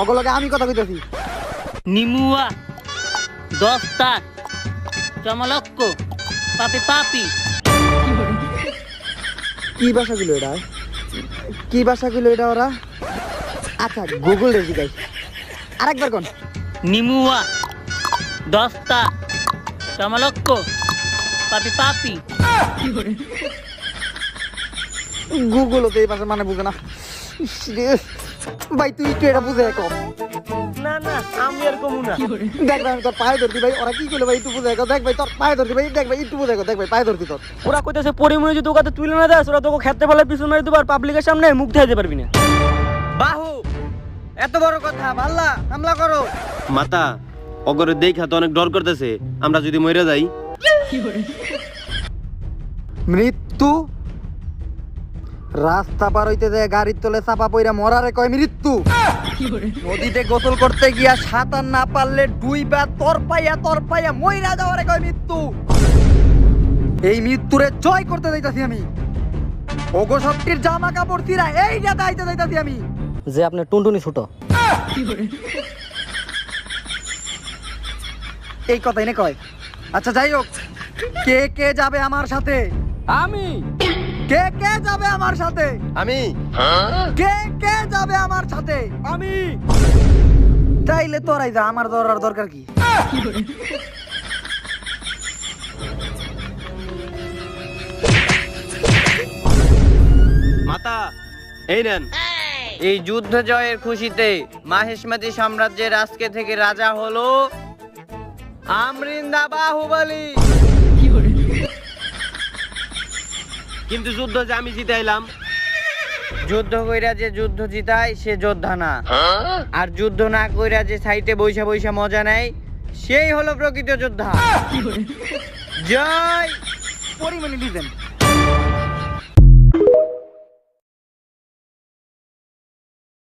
অগলকে আমি কথা কইতাছি। নিমুয়া, দস্তাক, চমলক্ক, পাপি পাপি। কি ভাষা গুলো এটা? কি ভাষা গুলো এটা ওরা? আচ্ছা গুগল রে জিগাই। আরেকবার কোন? নিমুয়া, দস্তাক, চমলক্ক, পাপি পাপি। গুগল তো এই ভাষা মানে বুঝে না। ইস রে, ভাই তুই একটু এটা বুঝে কম। না না আমি আর কমু না। দেখ ভাই আমি তোর পায়ে ধরতি ভাই, ওরা কি করলো ভাই একটু বুঝে দেখ ভাই, তোর পায়ে ধরতি ভাই, দেখ ভাই একটু বুঝে দেখ ভাই পায়ে ধরতি তোর। ওরা কইতাছে পরিমণি যদি তোকে তুলে না দেয় ওরা তোকে খেতে ফেলে পিছন মারি দিবার, পাবলিকের সামনে মুখ দেখাইতে পারবি না। বাহু এত বড় কথা, ভাল্লা হামলা করো। মাতা অগরে দেখা তো অনেক ডর করতেছে, আমরা যদি মরে যাই। মৃত্যু রাস্তা পার হইতে যায় গাড়ির তলে চাপা পইরা মরারে কয় মৃত্যু। নদীতে গোসল করতে গিয়া সাঁতার না পারলে ডুইবা তর পাইয়া মইরা যাওয়ারে কয় মৃত্যু। এই মৃত্যুরে জয় করতে যাইতাছি আমি। ওগো শক্তির জামা কাপড় চিরা এই জায়গা আইতে যাইতাছি আমি। যে আপনি টুনটুনি ছোট। এই কথাই না কয়। আচ্ছা যাই হোক, কে কে যাবে আমার সাথে? আমি। কে কে যাবে আমার সাথে? আমি কে কে যাবে আমার সাথে? আমি। চাইলে তোরাই যা, আমার ধরার দরকার কি? মাতা এই নেন। এই যুদ্ধ জয়ের খুশিতে মাহেশমতি সাম্রাজ্যের আজকে থেকে রাজা হলো আমরিন্দা বাহুবলী। কিন্তু যুদ্ধ যে আমি জিতাইলাম। যুদ্ধ কইরা যে যুদ্ধ জিতায় সে যোদ্ধা না, আর যুদ্ধ না কইরা যে সাইটে বইসা বইসা মজা নেয় সেই হলো প্রকৃত যোদ্ধা। জয় পরিমণি লিজেন্ড।